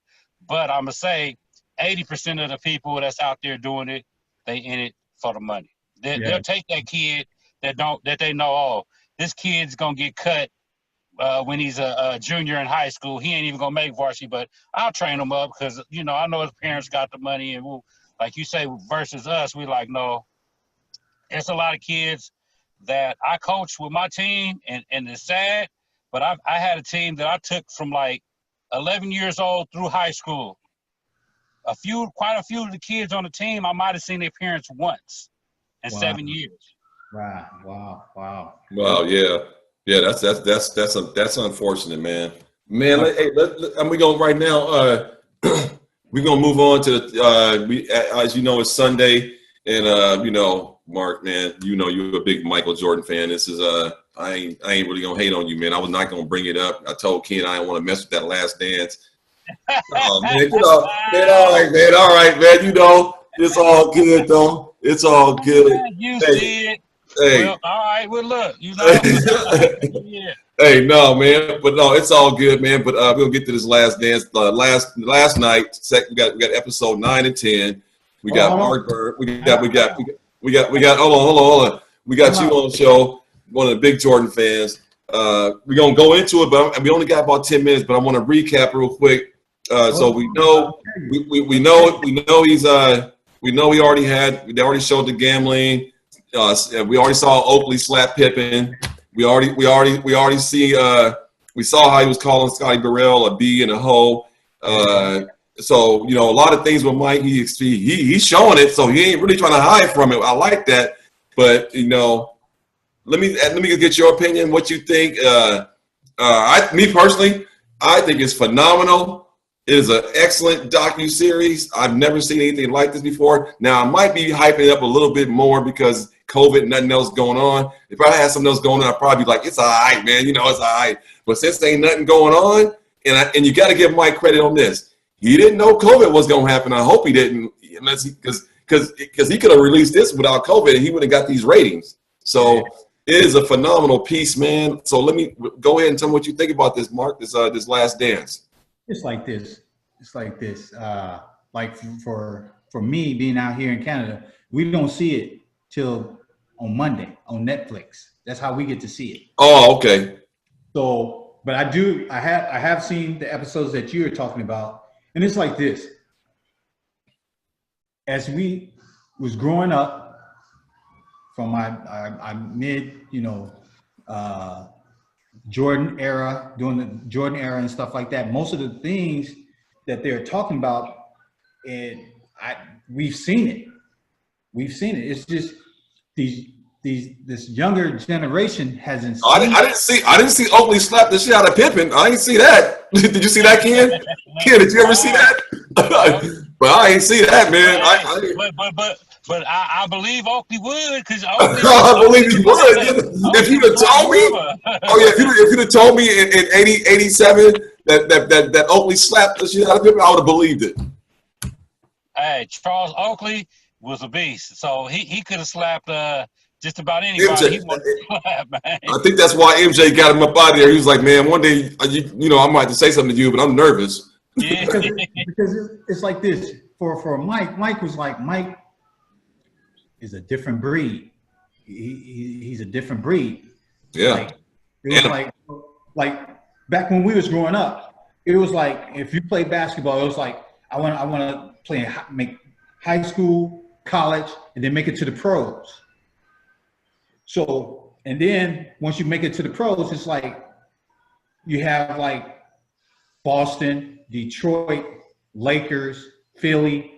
But I'm going to say 80% of the people that's out there doing it, they in it for the money. They'll take that kid that they know, oh, this kid's going to get cut when he's a junior in high school. He ain't even going to make varsity, but I'll train him up because, I know his parents got the money. And we'll, like you say, versus us, we like, no. There's a lot of kids that I coach with my team, and it's sad, but I had a team that I took from like 11 years old through high school. Quite a few of the kids on the team, I might have seen their parents once in 7 years. Wow. Wow, yeah, that's unfortunate, man. Man, and we going right now. We're gonna move on to as you know, it's Sunday, and Mark, man, you're a big Michael Jordan fan. This is I ain't really gonna hate on you, man. I was not gonna bring it up. I told Ken I didn't want to mess with that Last Dance. Oh man, man, all right, man. It's all good though. It's all good. You see it. Hey. Well, all right. Well, look, yeah. Hey, no, man, but no, it's all good, man. But we're gonna get to this Last Dance. Last night, we got episode 9 and 10. We got Mark Bird. We got. Hold on. We got you on the show. One of the big Jordan fans. We're gonna go into it, but we only got about 10 minutes. But I want to recap real quick. So we know he already showed the gambling. We already saw Oakley slap Pippen. We already see. We saw how he was calling Scotty Burrell a B and a hoe. So a lot of things with Mike, he's showing it, so he ain't really trying to hide from it. I like that, but let me get your opinion. What you think? Me personally, I think it's phenomenal. It is an excellent docu-series. I've never seen anything like this before. Now, I might be hyping it up a little bit more because COVID, nothing else going on. If I had something else going on, I'd probably be like, it's all right, man. It's all right. But since there ain't nothing going on, and you got to give Mike credit on this. He didn't know COVID was going to happen. I hope he didn't. because he could have released this without COVID and he would have got these ratings. So it is a phenomenal piece, man. So let me go ahead and tell me what you think about this, Mark. This Last Dance. It's like this. Like for me being out here in Canada, we don't see it till on Monday on Netflix. That's how we get to see it. Oh, okay. So, but I have seen the episodes that you're talking about, and it's like this. As we was growing up from my mid, Jordan era, doing the Jordan era and stuff like that, most of the things that they're talking about, and we've seen it. It's just this younger generation hasn't seen I didn't see Oakley slap the shit out of Pippen. I didn't see that. Did you see that, Ken? Ken, did you ever see that? But I ain't see that, man. But I believe Oakley would, because I believe he would. If you'd have told me, if you'd have told me in 87 that Oakley slapped the shit out of Pippen, I would have believed it. Hey, Charles Oakley was a beast, so he could have slapped just about anybody he wanted to slap, man. I think that's why MJ got him up out of there. He was like, man, one day, I might have to say something to you, but I'm nervous. Yeah. because it's like this. For Mike was like, Mike is a different breed. He's a different breed. Yeah. Like, it was like back when we was growing up, it was like if you play basketball, it was like I want to make high school, college, and then make it to the pros. So, and then once you make it to the pros, it's like you have like Boston, Detroit, Lakers, Philly.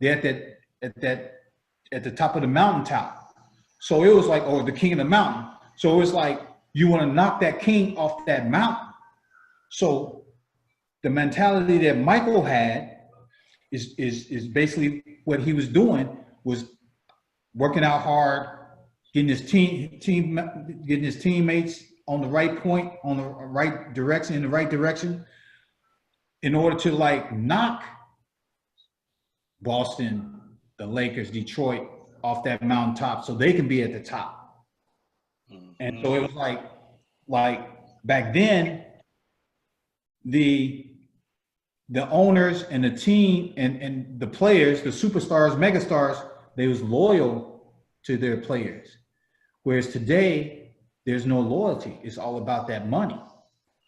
They're at the top of the mountaintop. So it was like, or the king of the mountain. So it was like you want to knock that king off that mountain. So the mentality that Michael had is basically what he was doing was working out hard, getting his getting his teammates on the right point, on the right direction, in the right direction, in order to like knock Boston, the Lakers, Detroit off that mountaintop so they can be at the top. And so it was like back then, the owners and the team and the players, the superstars, megastars, they was loyal to their players. Whereas today, there's no loyalty. It's all about that money.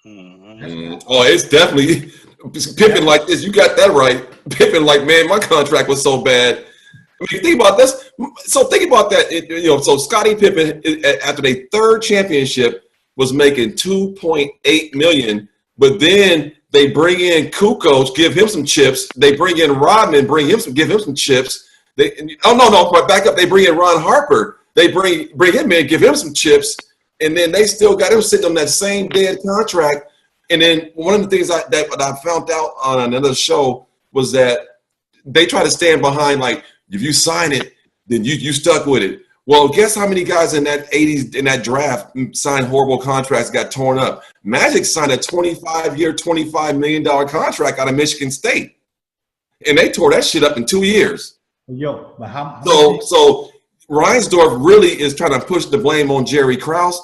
Oh, it's definitely Pippen like this. You got that right. Pippen like, man, my contract was so bad. I mean, think about this. So think about that. So Scottie Pippen, after their third championship, was making $2.8 million. But then they bring in Kukoc, give him some chips. They bring in Rodman, give him some chips. Back up. They bring in Ron Harper. They bring him in, give him some chips. And then they still got him sitting on that same dead contract. And then one of the things that I found out on another show was that they try to stand behind, like, if you sign it, then you stuck with it. Well, guess how many guys in that 80s, in that draft, signed horrible contracts, got torn up? Magic signed a 25-year, $25 million contract out of Michigan State. And they tore that shit up in 2 years. Yo, but how So Reinsdorf really is trying to push the blame on Jerry Krause.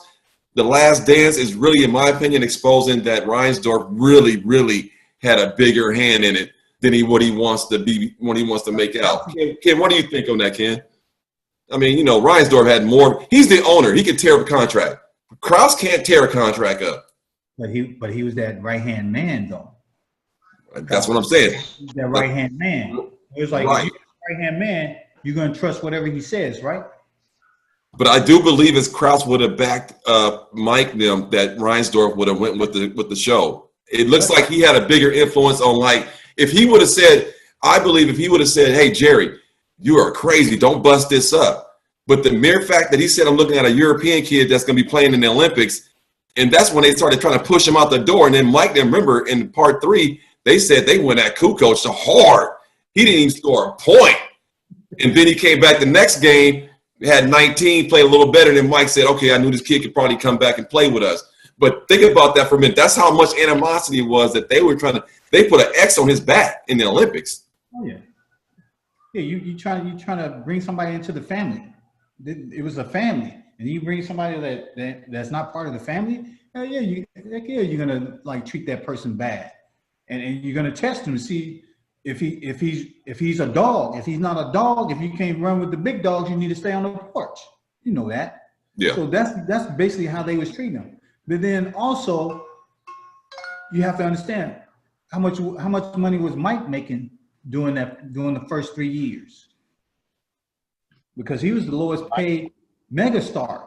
The Last Dance is really, in my opinion, exposing that Reinsdorf really, really had a bigger hand in it than what he wants to make out. Ken, what do you think on that, Ken? I mean, Reinsdorf had more. He's the owner. He could tear up a contract. Krause can't tear a contract up. But he was that right-hand man, though. That's what I'm saying. That right-hand man. It was like, right. If you're a right-hand man, you're going to trust whatever he says, right? But I do believe if Krause would have backed Mike them, that Reinsdorf would have went with the show. It looks like he had a bigger influence on, like, if he would have said, hey, Jerry, you are crazy. Don't bust this up. But the mere fact that he said, I'm looking at a European kid that's going to be playing in the Olympics, and that's when they started trying to push him out the door. And then Mike, remember, in part 3, they said they went at Kukoc so hard. He didn't even score a point. And then he came back the next game, had 19, played a little better. Than Mike said, okay, I knew this kid could probably come back and play with us. But think about that for a minute. That's how much animosity it was that they were they put an X on his back in the Olympics. Oh, yeah. Yeah, you trying to bring somebody into the family. It was a family, and you bring somebody that's not part of the family. Yeah, you're gonna like treat that person bad, and you're gonna test him to see if he's a dog. If he's not a dog, if you can't run with the big dogs, you need to stay on the porch. You know that. Yeah. So that's basically how they was treating him. But then also you have to understand how much money was Mike making during the first 3 years, because he was the lowest paid megastar.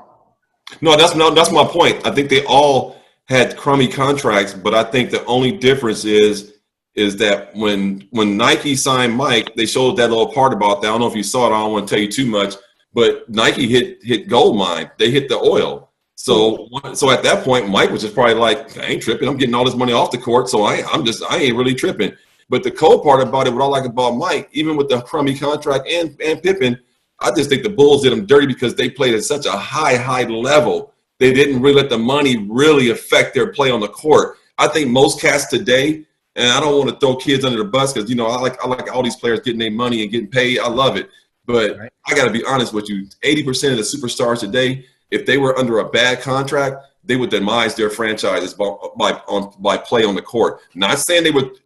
No, that's my point. I think they all had crummy contracts, but I think the only difference is that when Nike signed Mike, they showed that little part about that. I don't know if you saw it. I don't want to tell you too much, but Nike hit gold mine. They hit the oil. So at that point, Mike was just probably like, I ain't tripping. I'm getting all this money off the court, so I ain't really tripping. But the cool part about it, what I like about Mike, even with the crummy contract and Pippen, I just think the Bulls did him dirty because they played at such a high level. They didn't really let the money really affect their play on the court. I think most cats today, and I don't want to throw kids under the bus because I like all these players getting their money and getting paid. I love it, but Right. I got to be honest with you. 80% of the superstars today, if they were under a bad contract, they would demise their franchises by play on the court. Not saying they would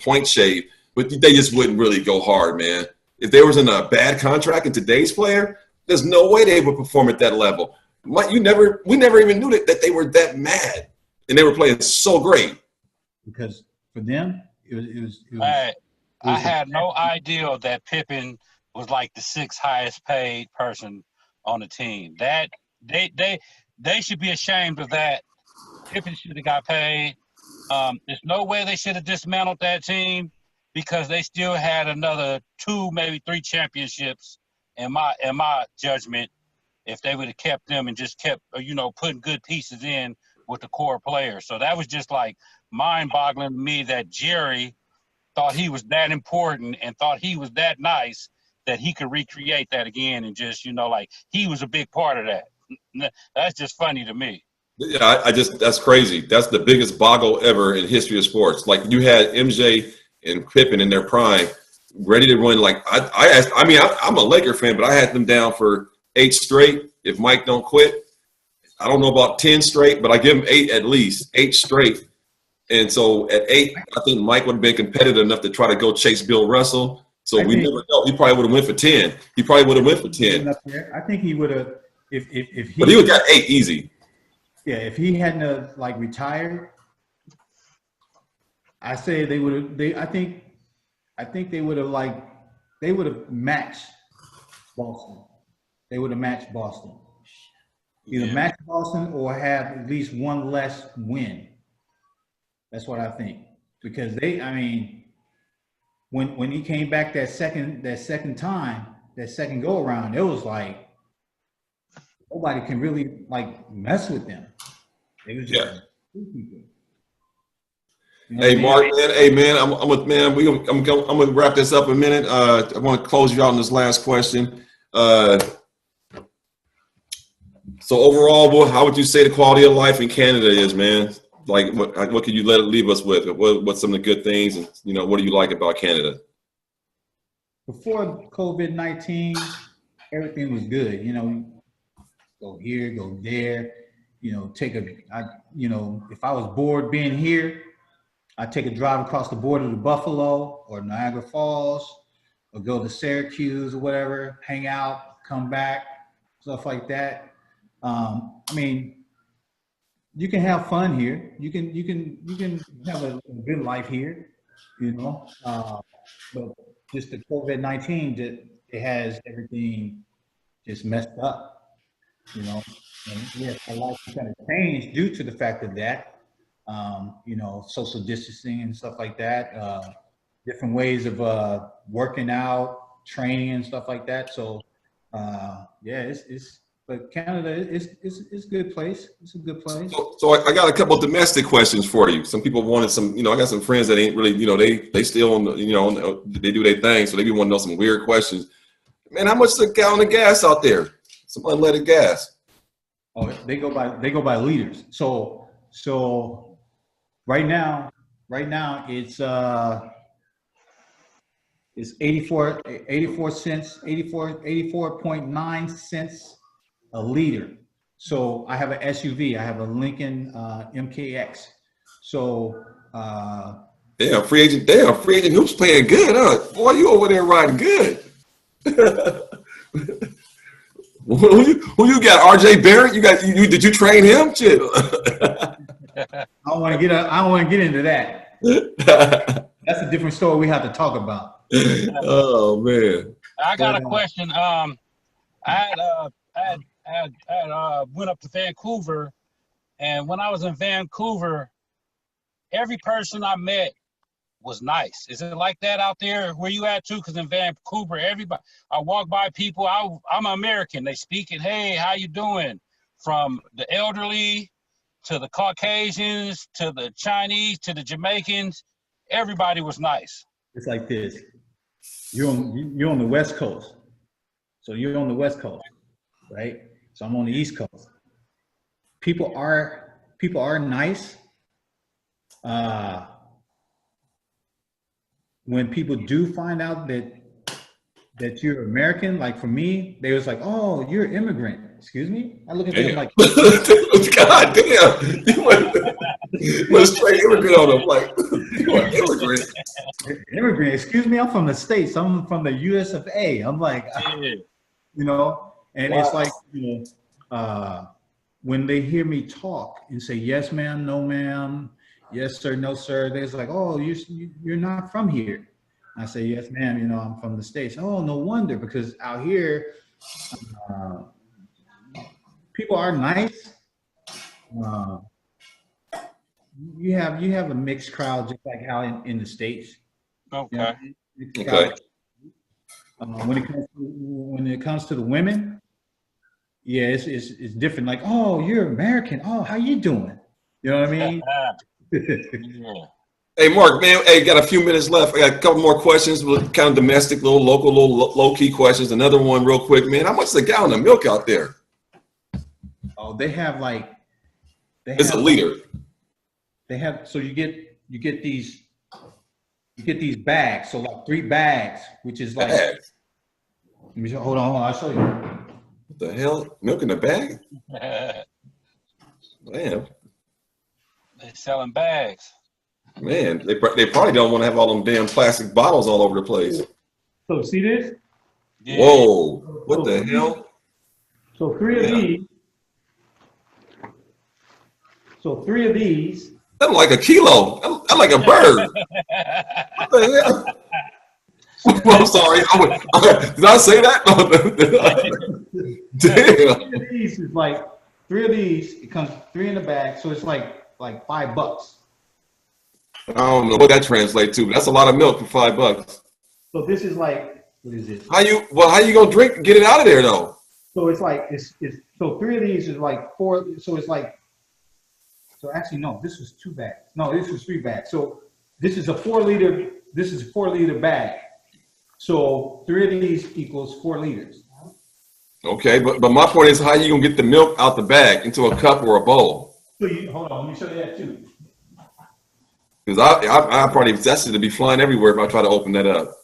point shave, but they just wouldn't really go hard, man. If they was in a bad contract in today's player, there's no way they would perform at that level. We never even knew that they were that mad, and they were playing so great. Because for them, it was I had no idea that Pippen was like the sixth highest paid person on the team. That they should be ashamed of that. Pippen should have got paid. There's no way they should have dismantled that team because they still had another 2, maybe 3 championships in my judgment if they would have kept them and just kept putting good pieces in with the core players. So that was just like mind-boggling to me that Jerry thought he was that important and thought he was that nice that he could recreate that again and just like he was a big part of that. That's just funny to me. Yeah, that's crazy. That's the biggest boggle ever in history of sports. Like you had MJ and Pippen in their prime, ready to win. Like I'm a Laker fan, but I had them down for 8 straight. If Mike don't quit, I don't know about 10 straight, but I give him 8 at least, 8 straight. And so at 8, I think Mike would have been competitive enough to try to go chase Bill Russell. So we never know. He probably would have went for 10. He probably would have went for 10. I think he would have if he. But he would have got 8 easy. Yeah, if he hadn't retired, I say they would have. I think they would have matched Boston. They would have matched Boston. Either match Boston or have at least one less win. That's what I think. Because when he came back that second go around, it was like nobody can really mess with them. It was just people. Hey, Mark, man. Hey, man. I'm gonna wrap this up in a minute. I want to close you out on this last question. So overall, how would you say the quality of life in Canada is, man? Like, what could you leave us with? What's some of the good things, and what do you like about Canada? Before COVID-19, everything was good. Go here, go there. If I was bored being here, I'd take a drive across the border to Buffalo or Niagara Falls, or go to Syracuse or whatever, hang out, come back, stuff like that. You can have fun here. You can have a good life here, but just the COVID-19 it has everything just messed up. And yes, our life is going to change due to the fact of that. Social distancing and stuff like that. Different ways of working out, training and stuff like that. So, but Canada is a good place. It's a good place. So I got a couple of domestic questions for you. Some people wanted some. I got some friends that ain't really. They still on. They do their thing, so they be want to know some weird questions. Man, how much is a gallon of gas out there? Some unleaded gas. Oh, they go by liters. So right now it's is 84 cents, 84.9 cents a liter. So I have an SUV. I have a Lincoln MKX. So free agent. Damn, free agent Hoop's playing good, huh? Boy, you over there riding good. Who you got? RJ Barrett? You did you train him? Shit. I don't want to get into that. That's a different story we have to talk about. Oh man. I got a question. I went up to Vancouver, and when I was in Vancouver, every person I met was nice. Is it like that out there where you at too? Because in Vancouver, everybody, I walk by people. I'm American. They speak it. Hey, how you doing? From the elderly to the Caucasians to the Chinese to the Jamaicans, everybody was nice. It's like this. You're on the West Coast. So you're on the West Coast, right? So I'm on the East Coast. People are nice. When people do find out that you're American, like for me, they was like, "Oh, you're an immigrant." Excuse me? I look at them like, God damn, you went straight immigrant on them, like you an immigrant. Immigrant? Excuse me? I'm from the States. I'm from the US of A. I'm like, you know, and wow. It's like, you know, when they hear me talk and say, "Yes, ma'am," "No, ma'am," "Yes, sir," "No, sir," they're like, "Oh, you're not from here." I say, "Yes, ma'am, you know, I'm from the States." "Oh, no wonder, because out here, people are nice. You have a mixed crowd, just like how in the States." Okay. You know, okay. When it comes to the women, yeah, it's different. Like, "Oh, you're American. Oh, how you doing?" You know what I mean? Yeah. Hey, Mark, man, hey, got a few minutes left. I got a couple more questions, kind of domestic, little local, little low-key questions. Another one real quick, man. How much is a gallon of milk out there? Oh, they have like... It's a liter. They have, so you get these bags. So like 3 bags, which is like... Bags. Let me show, hold on, I'll show you. What the hell? Milk in a bag? Man. They're selling bags. Man, they probably don't want to have all them damn plastic bottles all over the place. So see this? Yeah. Whoa! What the hell? So 3 of these. So 3 of these. That's like a kilo. That's like a bird. What the hell? I'm sorry. Did I say that? Damn. 3 of these is like 3 of these. It comes 3 in the bag, so it's like $5. I don't know what that translates to, but that's a lot of milk for $5. So this is like, what is it? How you gonna drink and get it out of there though? So it's like so 3 of these is like 4. So it's like, so actually no, this was 2 bags. No, this was 3 bags. So this is a 4 liter. This is a 4 liter bag. So 3 of these equals 4 liters. Okay, but my point is, how you gonna get the milk out the bag into a cup or a bowl? So hold on, let me show you that too. Because I probably that's to be flying everywhere if I try to open that up.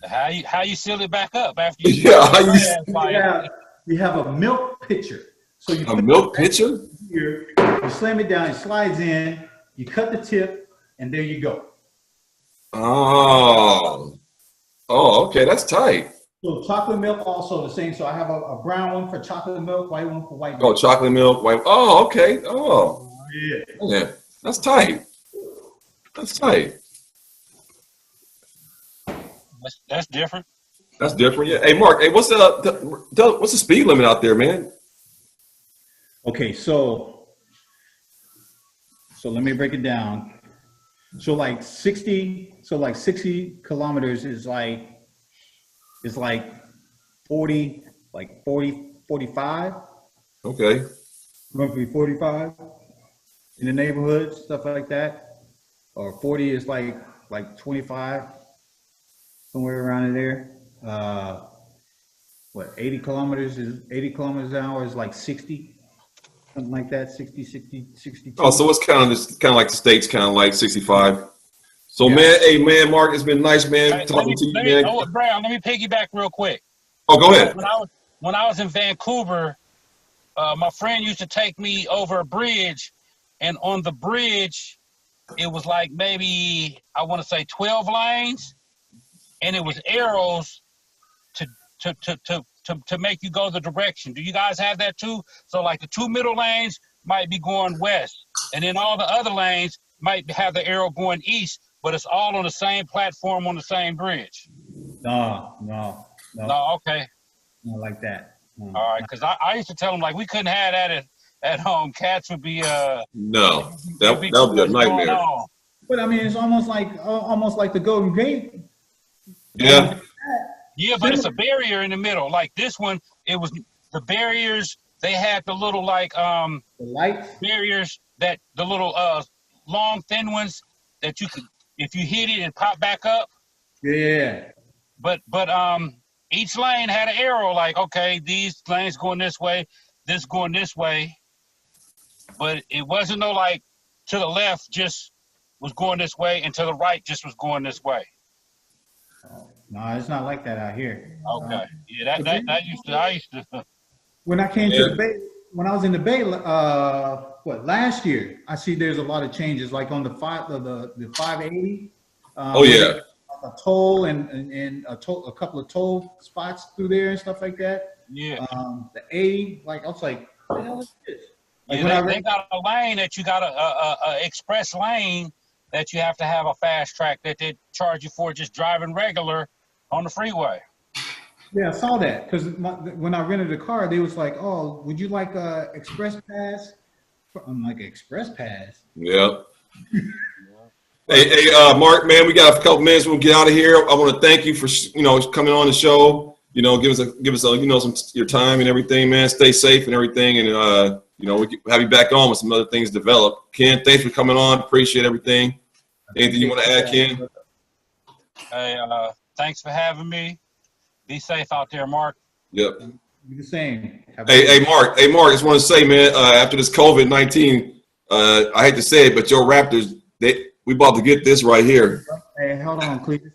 How you seal it back up after you? Yeah, you have a milk pitcher. So you a milk pitcher. Here, you slam it down, it slides in. You cut the tip, and there you go. Oh, okay, that's tight. So chocolate milk also the same. So I have a brown one for chocolate milk, white one for white milk. Oh, chocolate milk, white. Oh, okay. Oh, yeah. That's tight. That's tight. That's different. That's different. Yeah. Hey, Mark. Hey, what's the speed limit out there, man? Okay, so let me break it down. So like 60 kilometers is like 40, 45. Okay. Roughly 45 in the neighborhood, stuff like that. Or 40 is like 25, somewhere around in there. 80 kilometers an hour is like 60, something like that, 60, 62. Oh, so it's kind of like the States, kind of like 65. So man, hey man, Mark, it's been nice, man, Hey, talking to you, man. Brown, let me piggyback real quick. Oh, go ahead. When I was in Vancouver, my friend used to take me over a bridge, and on the bridge, it was like maybe I want to say 12 lanes, and it was arrows to make you go the direction. Do you guys have that too? So like the 2 middle lanes might be going west, and then all the other lanes might have the arrow going east, but it's all on the same platform on the same bridge. No. Okay. Not like that. No. All right, because I used to tell them like we couldn't have that at home. Cats would be no, that would be a nightmare. But I mean, it's almost like the Golden Gate. Yeah. Yeah, but it's a barrier in the middle. Like this one, it was the barriers. They had the little like the lights barriers that the little long thin ones that you could, if you hit it, and pop back up. Yeah. But each lane had an arrow. Like, okay, these lanes going this way, this going this way. But it wasn't no like to the left just was going this way, and to the right just was going this way. No, it's not like that out here. Okay. Yeah, I used to. When I came to the Bay, when I was in the Bay, last year, I see there's a lot of changes, like on the 580. Oh yeah. A toll and a couple of toll spots through there and stuff like that. Yeah. The 80, like I was like, what the hell is this? Like yeah, they got a lane that you got a express lane that you have to have a fast track that they charge you for just driving regular on the freeway. Yeah, I saw that because when I rented a car, they was like, "Oh, would you like a express pass?" I'm like, "Express pass?" Yeah. Hey, Mark, man, we got a couple minutes. We'll get out of here. I want to thank you for coming on the show. Give us some your time and everything, man. Stay safe and everything, and we can have you back on with some other things develop. Ken, thanks for coming on. Appreciate everything. Anything you want to add, Ken? Hey, thanks for having me. Be safe out there, Mark. Yep. Be the same. Hey, Mark. Hey, Mark. I just want to say, man. After this COVID-19, I hate to say it, but your Raptors, we about to get this right here. Hey, hold on, Cletus.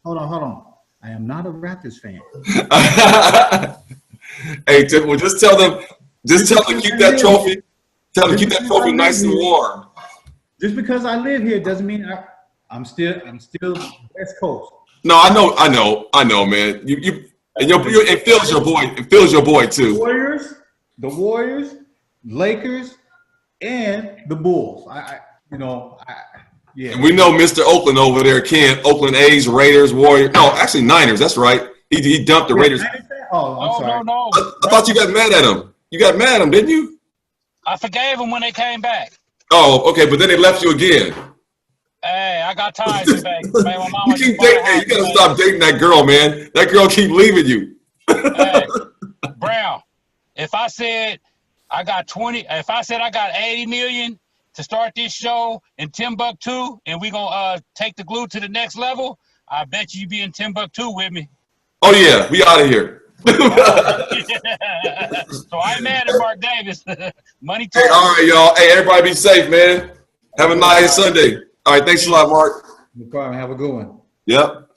Hold on. I am not a Raptors fan. Hey, Tim, well, just tell them to keep that trophy. Tell them to keep that trophy nice and warm. Just because I live here doesn't mean I'm still West Coast. No, I know, man. It feels your boy. It feels your boy too. The Warriors, Lakers, and the Bulls. Yeah. And we know Mr. Oakland over there, Ken. Oakland A's, Raiders, Warriors. No, actually Niners. That's right. He dumped the Raiders. Oh, I'm sorry. No. I thought you got mad at him. You got mad at him, didn't you? I forgave him when they came back. Oh, okay, but then they left you again. Hey, I got ties in Vegas, man. My mama You gotta stop dating that girl, man. That girl keep leaving you. Hey, Brown, if I said I got 80 million to start this show in Timbuktu, and we gonna take the glue to the next level, I bet you be in Timbuktu with me. Oh yeah, we out of here. So I ain't mad at Mark Davis. Money talk. Hey, all right, y'all. Hey, everybody be safe, man. Have a nice Sunday. All right, thanks a lot, Mark. No problem. Have a good one. Yep.